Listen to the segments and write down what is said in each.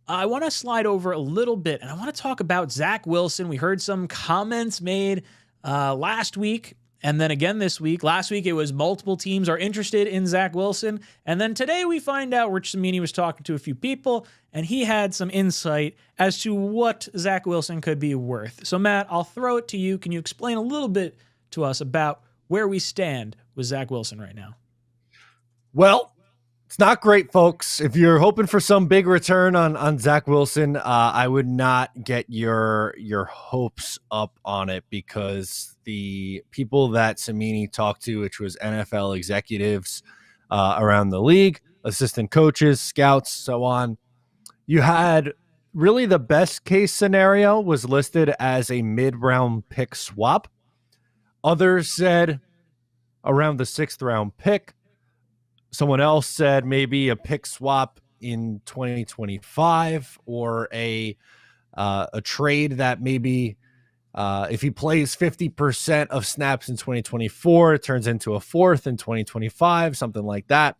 I want to slide over a little bit, and I want to talk about Zach Wilson. We heard some comments made last week, and then again this week. Last week, it was multiple teams are interested in Zach Wilson, and then today we find out Rich Cimini was talking to a few people, and he had some insight as to what Zach Wilson could be worth. So, Matt, I'll throw it to you. Can you explain a little bit to us about where we stand with Zach Wilson right now? Well, it's not great, folks. If you're hoping for some big return on Zach Wilson, I would not get your hopes up on it, because the people that Cimini talked to, which was NFL executives around the league, assistant coaches, scouts, so on, you had really the best case scenario was listed as a mid-round pick swap. Others said around the 6th round pick. Someone else said maybe a pick swap in 2025, or a trade that maybe if he plays 50% of snaps in 2024, it turns into a 4th in 2025, something like that.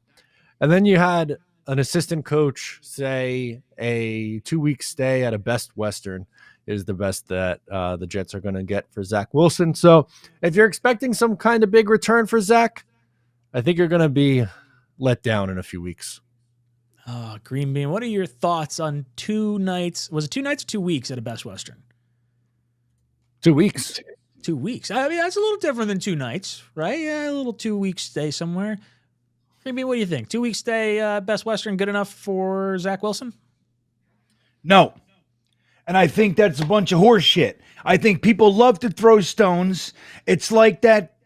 And then you had an assistant coach say a 2-week stay at a Best Western is the best that the Jets are going to get for Zach Wilson. So if you're expecting some kind of big return for Zach, I think you're going to be let down in a few weeks. Oh, Green Bean, what are your thoughts on 2 nights? Was it 2 nights or 2 weeks at a Best Western? 2 weeks. 2 weeks. I mean, that's a little different than 2 nights, right? Yeah, a little 2-week stay somewhere. Green Bean, what do you think? 2-week stay, Best Western, good enough for Zach Wilson? No. And I think that's a bunch of horse shit. I think people love to throw stones. It's like that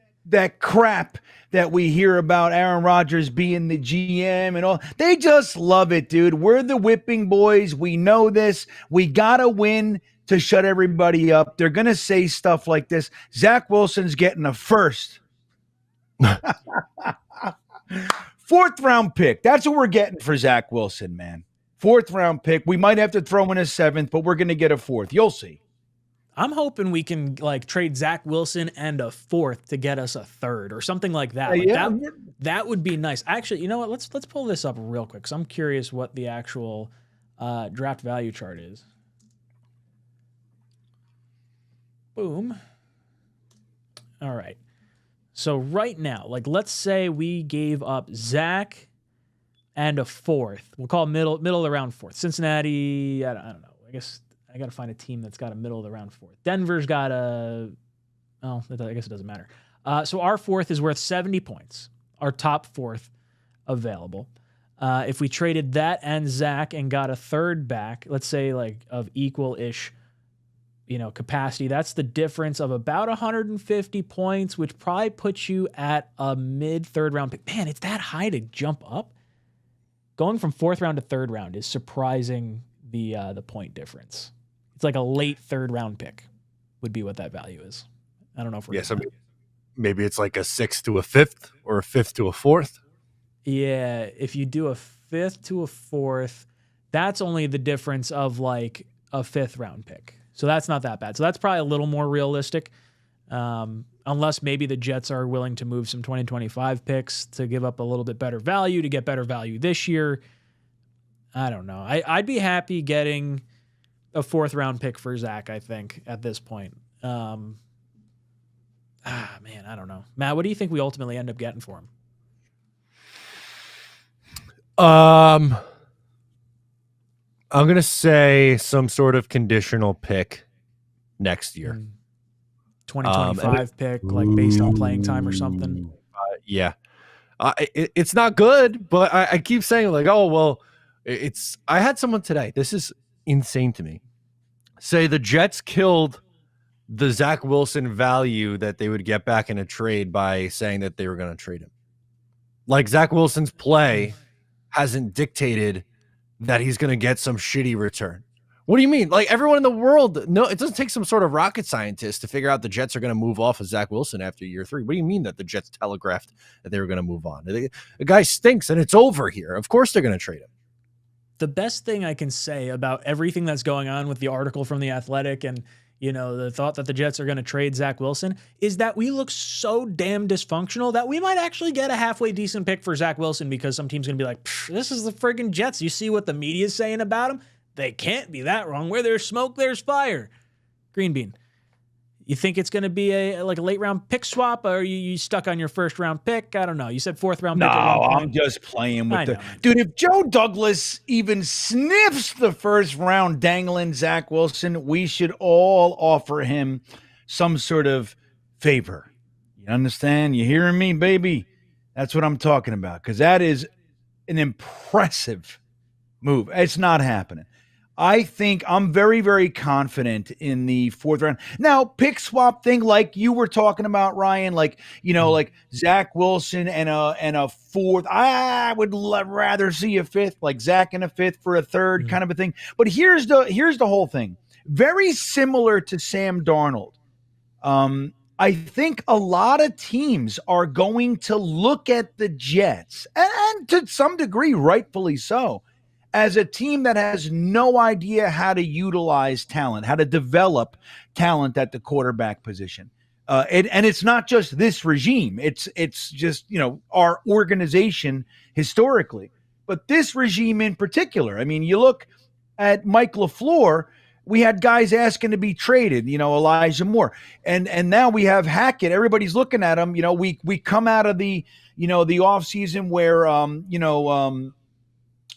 crap that we hear about Aaron Rodgers being the GM and all. They just love it, dude. We're the whipping boys. We know this. We got to win to shut everybody up. They're going to say stuff like this. Zach Wilson's getting a 1st. 4th round pick. That's what we're getting for Zach Wilson, man. 4th round pick. We might have to throw in a 7th, but we're going to get a 4th. You'll see. I'm hoping we can trade Zach Wilson and a 4th to get us a 3rd or something like that. That would be nice. Actually, you know what? Let's pull this up real quick, because I'm curious what the actual draft value chart is. Boom. All right. So right now, let's say we gave up Zach and a 4th. We'll call middle of the round 4th. Cincinnati, I don't know. I guess I got to find a team that's got a middle of the round 4th. Denver's got I guess it doesn't matter. So our 4th is worth 70 points. Our top 4th available. If we traded that and Zach and got a 3rd back, let's say of equal-ish, capacity, that's the difference of about 150 points, which probably puts you at a mid-3rd round pick. Man, it's that high to jump up. Going from 4th round to 3rd round is surprising the point difference. It's like a late 3rd round pick would be what that value is. I don't know if we're so maybe it's like a 6th to a 5th or a 5th to a 4th. Yeah, if you do a 5th to a 4th, that's only the difference of a 5th round pick. So that's not that bad. So that's probably a little more realistic, unless maybe the Jets are willing to move some 2025 picks to give up a little bit better value to get better value this year. I don't know. I'd be happy getting a 4th round pick for Zach, I think, at this point. Man, I don't know. Matt, what do you think we ultimately end up getting for him? I'm going to say some sort of conditional pick next year. 2025 pick, based on playing time or something. Yeah. It's not good, but I keep saying I had someone today. This is insane to me. Say the Jets killed the Zach Wilson value that they would get back in a trade by saying that they were going to trade him. Zach Wilson's play hasn't dictated that he's going to get some shitty return. What do you mean? Everyone in the world, no, it doesn't take some sort of rocket scientist to figure out the Jets are going to move off of Zach Wilson after year 3. What do you mean that the Jets telegraphed that they were going to move on? The guy stinks and it's over here. Of course they're going to trade him. The best thing I can say about everything that's going on with the article from The Athletic and, the thought that the Jets are going to trade Zach Wilson is that we look so damn dysfunctional that we might actually get a halfway decent pick for Zach Wilson, because some team's going to be like, this is the friggin' Jets. You see what the media is saying about him? they can't be that wrong. Where there's smoke, there's fire. Green Bean. You think it's going to be a late round pick swap, or are you stuck on your first round pick? I don't know. You said fourth round pick. No, at one point. I'm just playing with know. dude. If Joe Douglas even sniffs the first round dangling Zach Wilson, we should all offer him some sort of favor. You understand? You hearing me, baby? That's what I'm talking about, because that is an impressive move. It's not happening. I think I'm very, very confident in the fourth round. Now, pick swap thing, like you were talking about, Ryan, like, like Zach Wilson and a fourth. I would rather see a fifth, like Zach and a fifth for a third kind of a thing. But here's the whole thing. Very similar to Sam Darnold. I think a lot of teams are going to look at the Jets, and to some degree, rightfully so, as a team that has no idea how to utilize talent, how to develop talent at the quarterback position. And it's not just this regime. It's just, our organization historically. But this regime in particular, I mean, you look at Mike LaFleur, we had guys asking to be traded, Elijah Moore. And now we have Hackett. Everybody's looking at him. We come out of the offseason where,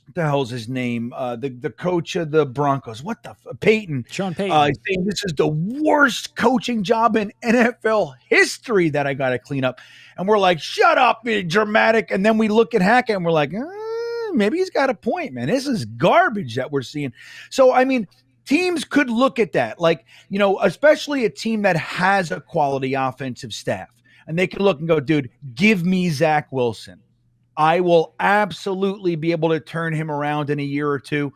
what the hell's his name? The coach of the Broncos. What the Peyton? Sean Payton. Saying this is the worst coaching job in NFL history that I got to clean up. And we're like, shut up, dramatic. And then we look at Hackett and we're like, maybe he's got a point, man. This is garbage that we're seeing. So, I mean, teams could look at that, like, especially a team that has a quality offensive staff. And they can look and go, dude, give me Zach Wilson. I will absolutely be able to turn him around in a year or two.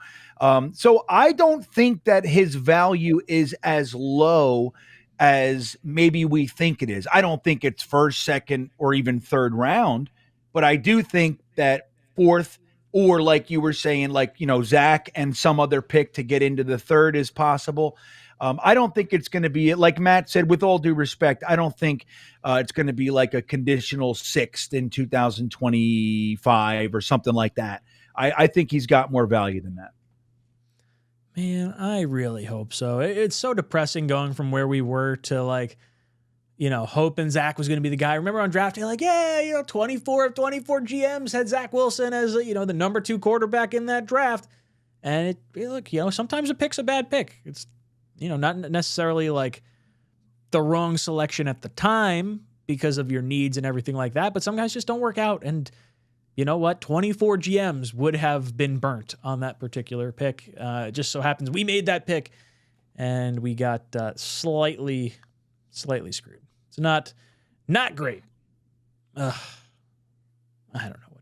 So I don't think that his value is as low as maybe we think it is. I don't think it's first, second, or even third round, but I do think that fourth, or like you were saying, like, Zach and some other pick to get into the third is possible. I don't think it's going to be, like Matt said, with all due respect, I don't think it's going to be like a conditional sixth in 2025 or something like that. I think he's got more value than that. Man, I really hope so. It's so depressing going from where we were to hoping Zach was going to be the guy. Remember on draft day, 24 of 24 GMs had Zach Wilson as, the number 2 quarterback in that draft. And sometimes a pick's a bad pick. It's, not necessarily like the wrong selection at the time because of your needs and everything like that, but some guys just don't work out. And you know what? 24 GMs would have been burnt on that particular pick. It just so happens we made that pick and we got slightly screwed. It's not great. I don't know.